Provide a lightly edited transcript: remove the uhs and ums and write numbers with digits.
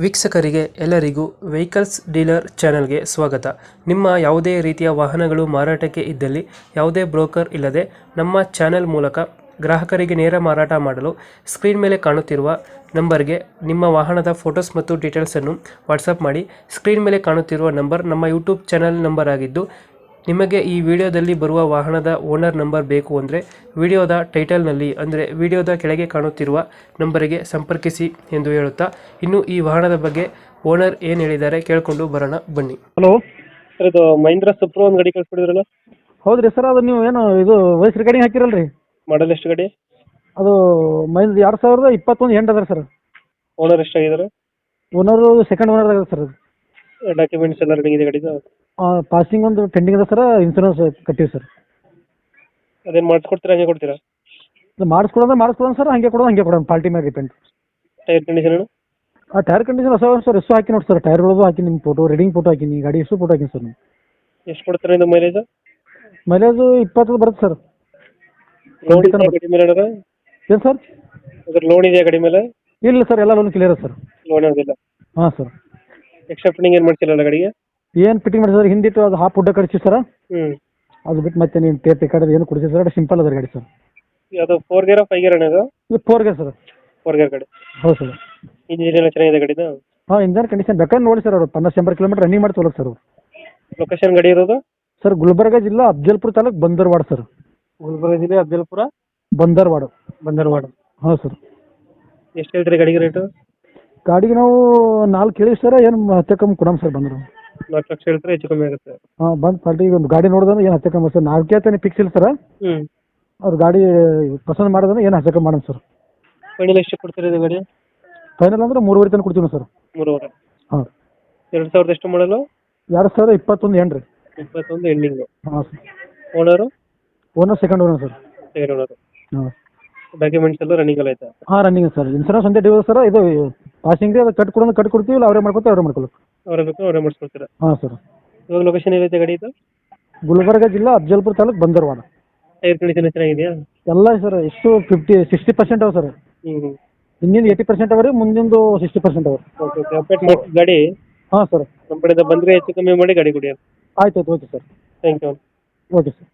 ವೀಕ್ಷಕರಿಗೆ ಎಲ್ಲರಿಗೂ vehicles dealer ಚಾನೆಲ್ಗೆ ಸ್ವಾಗತ. ನಿಮ್ಮ ಯಾವುದೇ ರೀತಿಯ ವಾಹನಗಳು ಮಾರಾಟಕ್ಕೆ ಇದ್ದಲ್ಲಿ ಯಾವುದೇ ಬ್ರೋಕರ್ ಇಲ್ಲದೆ ನಮ್ಮ ಚಾನೆಲ್ ಮೂಲಕ ಗ್ರಾಹಕರಿಗೆ ನೇರ ಮಾರಾಟ ಮಾಡಲು ಸ್ಕ್ರೀನ್ ಮೇಲೆ ಕಾಣುತ್ತಿರುವ ನಂಬರ್ಗೆ ನಿಮ್ಮ ವಾಹನದ ಫೋಟೋಸ್ ಮತ್ತು ಡೀಟೇಲ್ಸನ್ನು ವಾಟ್ಸಪ್ ಮಾಡಿ. ಸ್ಕ್ರೀನ್ ಮೇಲೆ ಕಾಣುತ್ತಿರುವ ನಂಬರ್ ನಮ್ಮ ಯೂಟ್ಯೂಬ್ ಚಾನೆಲ್ ನಂಬರ್ ಆಗಿದ್ದು, ನಿಮಗೆ ಈ ವಿಡಿಯೋದಲ್ಲಿ ಬರುವ ವಾಹನದ ಓನರ್ ನಂಬರ್ ಬೇಕು ಅಂದರೆ ವಿಡಿಯೋದ ಟೈಟಲ್ನಲ್ಲಿ ಅಂದರೆ ವಿಡಿಯೋದ ಕೆಳಗೆ ಕಾಣುತ್ತಿರುವ ನಂಬರಿಗೆ ಸಂಪರ್ಕಿಸಿ ಎಂದು ಹೇಳುತ್ತಾ, ಇನ್ನು ಈ ವಾಹನದ ಬಗ್ಗೆ ಓನರ್ ಏನು ಹೇಳಿದ್ದಾರೆ ಕೇಳಿಕೊಂಡು ಬರೋಣ ಬನ್ನಿ. ಹಲೋ. ಸರ್, ಇದು ಮಹೀಂದ್ರ ಸುಪ್ರೋ ಒಂದು ಗಾಡಿ ಕಳಿಸ್ಬಿಡಿದ್ರಲ್ಲ, ಹೌದ್ರಿ ಸರ್, ಅದು ನೀವು ಏನು ಇದು ವಯಸ್ಸು ಗಾಡಿ ಹಾಕಿರಲ್ರಿ? ಮಾಡಲ್ ಎಷ್ಟು ಗಾಡಿ? ಅದು ಮೈಂದ್ 2021 ಎಂಡ್ ಅದ ಸರ್. ಓನರ್ ಎಷ್ಟಾಗಿದ್ದಾರೆ? ಓನರು ಸೆಕೆಂಡ್ ಓನರ್ ಅದ ಸರ್. ಅದು ಡಾಕ್ಯುಮೆಂಟ್ಸ್ ಎಲ್ಲ ರೆಡಿ ಇದೆ ಗಾಡಿದು? ಪಾಸಿಂಗ್ ಒಂದು ಪೆಂಡಿಂಗ್ ಅದ ಸರ್, ಇನ್ಸೂರೆನ್ಸ್ ಕಟ್ಟಿವಿ ಸರ್. ಅದೇನು ಮಾಡಿಸ್ಕೊಡ್ತೀರಾ, ಹಂಗೆ ಕೊಡ್ತೀರಾ? ಅದು ಮಾಡಿಸ್ಕೊಡೋಣ ಸರ್, ಹಂಗೆ ಕೊಡೋಣ ಪಾರ್ಟಿ ಮೇಲೆ ಡಿಪೆಂಡ್. Tyre condition? ಆ ಟೈರ್ ಕಂಡೀಷನ್ ಹೊಸ ಸರ್, ಎಷ್ಟು ಹಾಕಿ ನೋಡಿ ಸರ್, ಟೈರ್ಗಳದು ಹಾಕಿ ನಿಮ್ಮ ಫೋಟೋ, ರೀಡಿಂಗ್ ಫೋಟೋ ಹಾಕಿನಿ, ಗಾಡಿ ಎಷ್ಟು ಫೋಟೋ ಹಾಕಿನಿ ಸರ್. ನೀವು ಎಷ್ಟು ಕೊಡ್ತೀರಾ ಇದು ಮೈಲೇಜ್? ಮೈಲೇಜು 20 ಬರುತ್ತೆ ಸರ್. ಲೋನ್ ಇದೆಯಾ ಗಾಡಿ ಮೇಲೆ? ಏನು ಸರ್? ಅದ್ರ ಲೋನ್ ಇದೆಯಾ ಗಾಡಿ ಮೇಲೆ? ಇಲ್ಲ ಸರ್, ಎಲ್ಲ ಲೋನ್ ಕ್ಲಿಯರ್ ಸರ್. ಲೋನ್ ಯಾವುದಿಲ್ಲ? ಹಾಂ ಸರ್. ಎಕ್ಸ್ಟ್ರಾ ಫಿಟ್ಟಿಂಗ್ ಏನು ಮಾಡ್ಸಿಲ್ಲ ಗಾಡಿಗೆ? ಏನು ಫಿಟ್ಟಿಂಗ್ ಮಾಡಿ ಸರ್, ಹಿಂದಿಟ್ಟು ಅದು ಹಾಫ್ ಉಡ್ಡ ಕಳಿಸಿ ಸರ್. ಅದು ಬಿಟ್ಟು ಮತ್ತೆ ನೀನು ಟಿಕೆಟ್ ಏನು ಕೊಡಿಸಿ ಸರ್, ಸಿಂಪಲ್ ಅದ ಗಾಡಿ ಸರ್. ಅದು 4 ಗೇರ್ 5 ಗೇರ್ ಅನ್ನೋದು? ಇದು 4 ಗೇರ್ ಸರ್. 4 ಗೇರ್ ಗಾಡಿ. ಹೌದು ಸರ್. ಇಂಜಿನ್ ಎಲ್ಲ ಚೆನ್ನಾಗಿದೆ ಗಾಡಿದು? ಹಾಂ, ಇಂಜನ್ ಕಂಡೀಷನ್ ಬೇಕಾದ್ರೆ ನೋಡಿ ಸರ್. ಅವರು 50-100 ಕಿಲೋಮೀಟರ್ ರನ್ನಿಂಗ್ ಮಾಡಿ ತೋಲಕ್ ಸರ್. ಅವರು ಲೊಕೇಶನ್ ಗಾಡಿ ಇರೋದು? ಸರ್, ಗುಲ್ಬರ್ಗ ಜಿಲ್ಲಾ ಅಫ್ಜಲ್ಪುರ ತಾಲೂಕು ಬಂದರ್ವಾಡ ಸರ್. ಗುಲ್ಬರ್ಗ ಜಿಲ್ಲೆ ಅಫ್ಜಲ್ಪುರ ಬಂದರ್ವಾಡ. ಹಾಂ ಸರ್. ಎಷ್ಟು ಹೇಳ್ತೀರಿ ಗಾಡಿಗೆ ರೇಟು? ಗಾಡಿಗೆ ನಾವು 4 ಕೇಳಿ ಸರ್, ಏನು ಹತ್ತೆ ಕಮ್ಮಿ ಕೊಡೋಣ ಸರ್. ಬಂದರು 4 ಲಕ್ಷ ಹೇಳ್ತಾರೆ, ಹೆಚ್ಚು ಕಮ್ಮಿ ಆಗುತ್ತೆ. ಹಾಂ, ಬಂದು ಪಾರ್ಟಿಗೆ ಒಂದು ಗಾಡಿ ನೋಡಿದ್ರೆ ಏನು ಹತ್ತೆ ಕಮ್ಮಿ ಸರ್. 4 ಹೇಳ್ತಾನೆ ಫಿಕ್ಸ್ ಇಲ್ಲ ಸರ್. ಅವ್ರು ಗಾಡಿ ಪಸಂದ್ ಮಾಡೋದನ್ನ ಏನು ಹತ್ತೆ ಕಮ್ಮಿ ಮಾಡೋಣ ಸರ್. ಫೈನಲ್ ಎಷ್ಟು ಕೊಡ್ತೀರಿ ಇದು ಗಾಡಿ? ಫೈನಲ್ ಅಂದ್ರೆ 3.5 ತನಕ ಕೊಡ್ತೀವಿ ಸರ್. 3.5? ಹಾಂ. 2000 ಎಷ್ಟು ಮಾಡಲು? 2021 ಎಂಡ್ ರೀ. 21 ಎಂಡಿಂಗು? ಹಾಂ sir. Owner? Owner second owner sir. Second owner. ಹಾಂ. ಡಾಕ್ಯುಮೆಂಟ್ಸ್ ಎಲ್ಲ ರನ್ನಿಂಗ್ ಎಲ್ಲ ಆಯ್ತಾ? ಹಾಂ, ರನ್ನಿಂಗ್ ಸರ್. ಇನ್ಸೂರೆನ್ಸ್ ಒಂದೇ ಡ್ಯೂ ಸರ್. ಇದು ಪಾಸಿಂಗ್ ರೀ, ಅದು ಕಟ್ಕೊಡ್ತೀವಿ, ಇಲ್ಲ ಅವರೇ ಮಾಡ್ಕೊತೀವಿ, ಅವರೇ ಮಾಡ್ಕೊಳ್ಳೋದು. ಅವರೇ ಬೇಕು, ಅವರೇ ಮಾಡಿಸ್ಕೊಡ್ತೀರಾ? ಹಾಂ ಸರ್. ಇವಾಗ ಲೊಕೇಶನ್ ಏನೈತೆ ಗಾಡಿ ಇದು? ಗುಲ್ಬರ್ಗ ಜಿಲ್ಲಾ ಅಫ್ಜಲ್ಪುರ ತಾಲೂಕು ಬಂದರ್ವಾಡ. ಟೈರ್ ಕಂಡೀಷನ್ ಚೆನ್ನಾಗಿದೆಯಾ? ಎಲ್ಲ ಸರ್ ಎಷ್ಟು 60% ಅವ ಸರ್. ಹಿಂದಿಂದ 80% ಅವರಿ, ಮುಂದಿಂದು 60% ಅವರಿ. ಓಕೆ ಓಕೆ, ಅಪ್ಡೇಟ್ ಮಾಡಿ ಗಾಡಿ. ಹಾಂ ಸರ್. ನಮ್ಮ ಕಡೆಯಿಂದ ಬಂದರೆ ಹೆಚ್ಚು ಕಮ್ಮಿ ಮಾಡಿ ಗಾಡಿ ಕೊಡಿ. ಆಯ್ತು okay sir. Thank you. Okay sir.